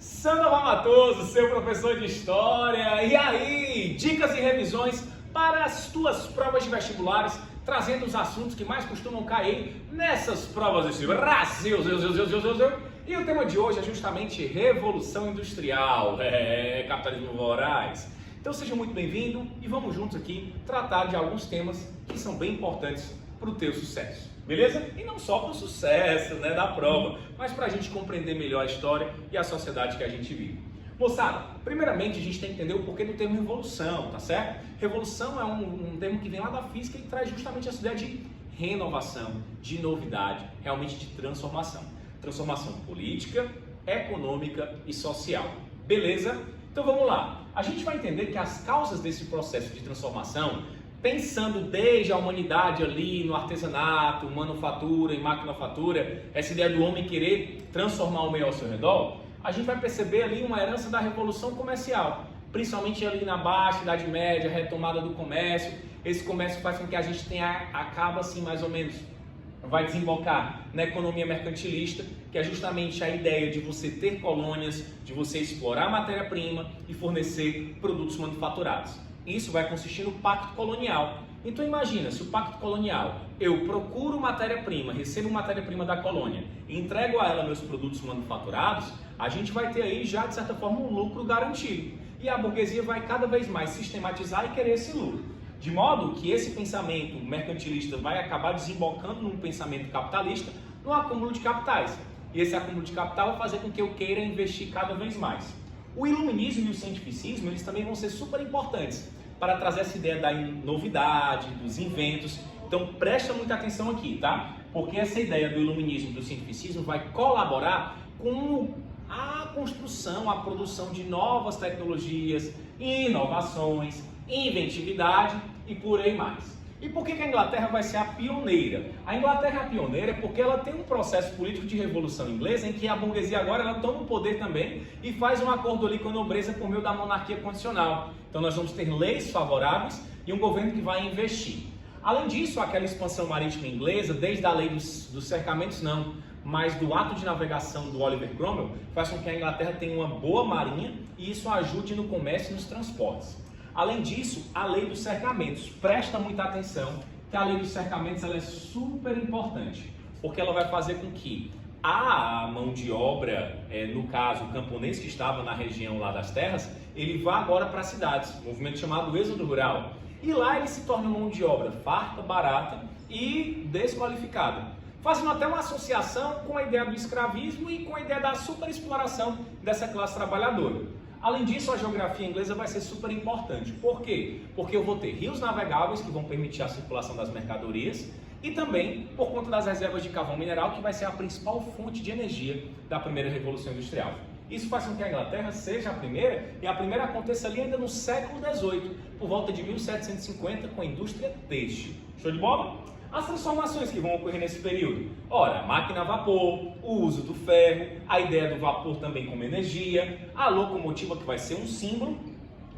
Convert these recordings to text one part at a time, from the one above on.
Sandoval Matoso, seu professor de História. E aí, dicas e revisões para as tuas provas de vestibulares, trazendo os assuntos que mais costumam cair nessas provas desse Brasil. E o tema de hoje é justamente Revolução Industrial, capitalismo voraz. Então seja muito bem-vindo e vamos juntos aqui tratar de alguns temas que são bem importantes para o teu sucesso, beleza? E não só para o sucesso da prova, mas para a gente compreender melhor a história e a sociedade que a gente vive. Moçada, primeiramente a gente tem que entender o porquê do termo revolução, tá certo? Revolução é um termo que vem lá da física e traz justamente essa ideia de renovação, de novidade, realmente de transformação. Transformação política, econômica e social, beleza? Então vamos lá. A gente vai entender que as causas desse processo de transformação, pensando desde a humanidade ali no artesanato, manufatura e maquinofatura, essa ideia do homem querer transformar o meio ao seu redor, a gente vai perceber ali uma herança da Revolução Comercial, principalmente ali na Baixa Idade Média, a retomada do comércio. Esse comércio faz com que a gente acaba assim mais ou menos, vai desembocar na economia mercantilista, que é justamente a ideia de você ter colônias, de você explorar matéria-prima e fornecer produtos manufaturados. Isso vai consistir no pacto colonial. Então imagina, se o pacto colonial, eu procuro matéria-prima, recebo matéria-prima da colônia e entrego a ela meus produtos manufaturados, a gente vai ter aí já de certa forma um lucro garantido. E a burguesia vai cada vez mais sistematizar e querer esse lucro. De modo que esse pensamento mercantilista vai acabar desembocando num pensamento capitalista, no acúmulo de capitais. E esse acúmulo de capital vai fazer com que eu queira investir cada vez mais. O iluminismo e o cientificismo, eles também vão ser super importantes para trazer essa ideia da novidade, dos inventos. Então presta muita atenção aqui, tá? Porque essa ideia do iluminismo e do cientificismo vai colaborar com a construção, a produção de novas tecnologias, inovações, inventividade e por aí mais. E por que a Inglaterra vai ser a pioneira? A Inglaterra é a pioneira porque ela tem um processo político de revolução inglesa em que a burguesia agora ela toma o poder também e faz um acordo ali com a nobreza por meio da monarquia condicional. Então nós vamos ter leis favoráveis e um governo que vai investir. Além disso, aquela expansão marítima inglesa, desde a lei dos cercamentos não, mas do ato de navegação do Oliver Cromwell, faz com que a Inglaterra tenha uma boa marinha e isso ajude no comércio e nos transportes. Além disso, a lei dos cercamentos. Presta muita atenção que a lei dos cercamentos ela é super importante, porque ela vai fazer com que a mão de obra, no caso o camponês que estava na região lá das terras, ele vá agora para as cidades, um movimento chamado êxodo rural. E lá ele se torna uma mão de obra farta, barata e desqualificada, fazendo até uma associação com a ideia do escravismo e com a ideia da superexploração dessa classe trabalhadora. Além disso, a geografia inglesa vai ser super importante. Por quê? Porque eu vou ter rios navegáveis que vão permitir a circulação das mercadorias e também por conta das reservas de carvão mineral, que vai ser a principal fonte de energia da primeira Revolução Industrial. Isso faz com que a Inglaterra seja a primeira, e a primeira aconteça ali ainda no século XVIII, por volta de 1750, com a indústria têxtil. Show de bola? As transformações que vão ocorrer nesse período. Ora, máquina a vapor, o uso do ferro, a ideia do vapor também como energia, a locomotiva que vai ser um símbolo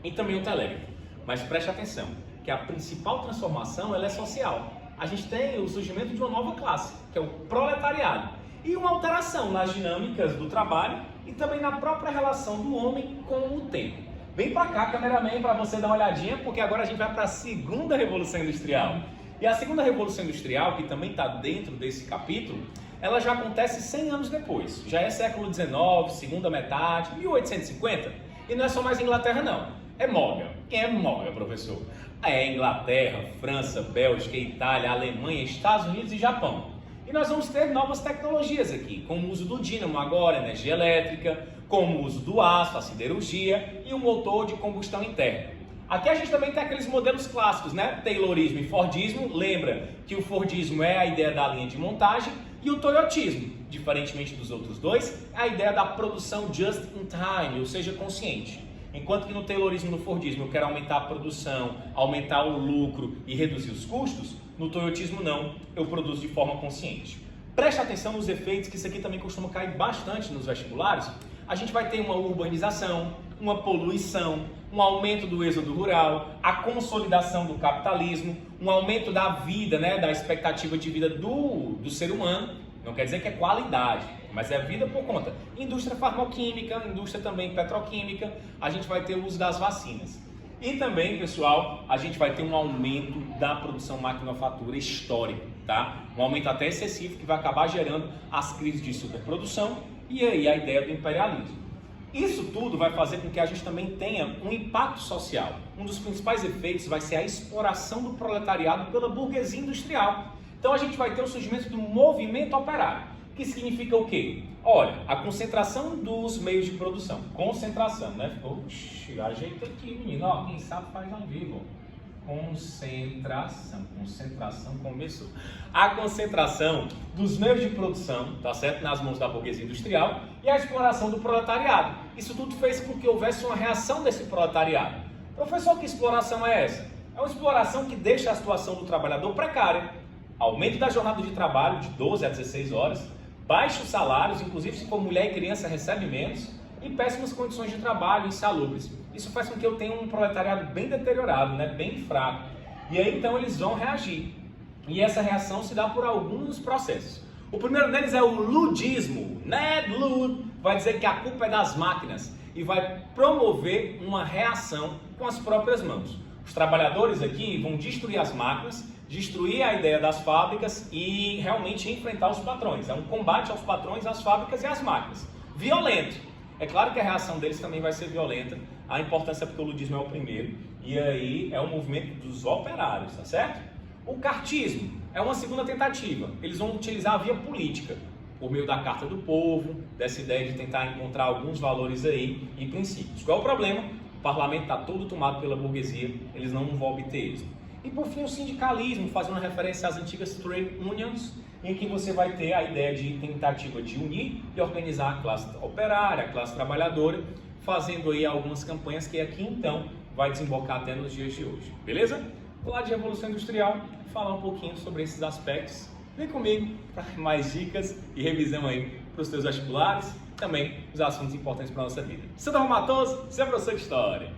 e também o telégrafo. Mas preste atenção, que a principal transformação ela é social. A gente tem o surgimento de uma nova classe, que é o proletariado, e uma alteração nas dinâmicas do trabalho e também na própria relação do homem com o tempo. Vem para cá, cameraman, para você dar uma olhadinha, porque agora a gente vai para a segunda Revolução Industrial. E a segunda Revolução Industrial, que também está dentro desse capítulo, ela já acontece 100 anos depois. Já é século XIX, segunda metade, 1850. E não é só mais Inglaterra, não. É Moga. Quem é Moga, professor? É Inglaterra, França, Bélgica, Itália, Alemanha, Estados Unidos e Japão. E nós vamos ter novas tecnologias aqui, como o uso do dínamo agora, energia elétrica, como o uso do aço, a siderurgia e o motor de combustão interna. Aqui a gente também tem aqueles modelos clássicos, Taylorismo e Fordismo. Lembra que o Fordismo é a ideia da linha de montagem e o Toyotismo, diferentemente dos outros dois, é a ideia da produção just in time, ou seja, consciente. Enquanto que no Taylorismo e no Fordismo eu quero aumentar a produção, aumentar o lucro e reduzir os custos, no Toyotismo não, eu produzo de forma consciente. Preste atenção nos efeitos, que isso aqui também costuma cair bastante nos vestibulares. A gente vai ter uma urbanização, uma poluição, um aumento do êxodo rural, a consolidação do capitalismo, um aumento da vida, da expectativa de vida do ser humano. Não quer dizer que é qualidade, mas é vida por conta. Indústria farmacêutica, indústria também petroquímica, a gente vai ter o uso das vacinas. E também, pessoal, a gente vai ter um aumento da produção maquinofatura histórico, tá? Um aumento até excessivo que vai acabar gerando as crises de superprodução e aí a ideia do imperialismo. Isso tudo vai fazer com que a gente também tenha um impacto social. Um dos principais efeitos vai ser a exploração do proletariado pela burguesia industrial. Então a gente vai ter o surgimento do movimento operário, que significa o quê? Olha, a concentração dos meios de produção. Concentração, né? Oxi, ajeita aqui, menino. Ó, quem sabe faz ao vivo. Concentração começou. A concentração dos meios de produção, tá certo? Nas mãos da burguesia industrial e a exploração do proletariado. Isso tudo fez com que houvesse uma reação desse proletariado. Professor, que exploração é essa? É uma exploração que deixa a situação do trabalhador precária. Aumento da jornada de trabalho de 12 a 16 horas, baixos salários, inclusive se for mulher e criança recebe menos, e péssimas condições de trabalho insalubres. Isso faz com que eu tenha um proletariado bem deteriorado, né? Bem fraco. E aí então eles vão reagir. E essa reação se dá por alguns processos. O primeiro deles é o ludismo. Ned Ludd vai dizer que a culpa é das máquinas e vai promover uma reação com as próprias mãos. Os trabalhadores aqui vão destruir as máquinas, destruir a ideia das fábricas e realmente enfrentar os patrões. É um combate aos patrões, às fábricas e às máquinas. Violento. É claro que a reação deles também vai ser violenta. A importância é porque o ludismo é o primeiro. E aí é o movimento dos operários, tá certo? O cartismo é uma segunda tentativa. Eles vão utilizar a via política, por meio da Carta do Povo, dessa ideia de tentar encontrar alguns valores aí e princípios. Qual é o problema? O parlamento está todo tomado pela burguesia, eles não vão obter êxito. E por fim o sindicalismo, fazendo referência às antigas trade unions, em que você vai ter a ideia de tentativa de unir e organizar a classe operária, a classe trabalhadora, fazendo aí algumas campanhas que aqui então vai desembocar até nos dias de hoje, beleza? Vou lá de Revolução Industrial falar um pouquinho sobre esses aspectos. Vem comigo para mais dicas e revisão aí para os teus vestibulares, também os assuntos importantes para a nossa vida. Sandro Matoso, seu professor de História.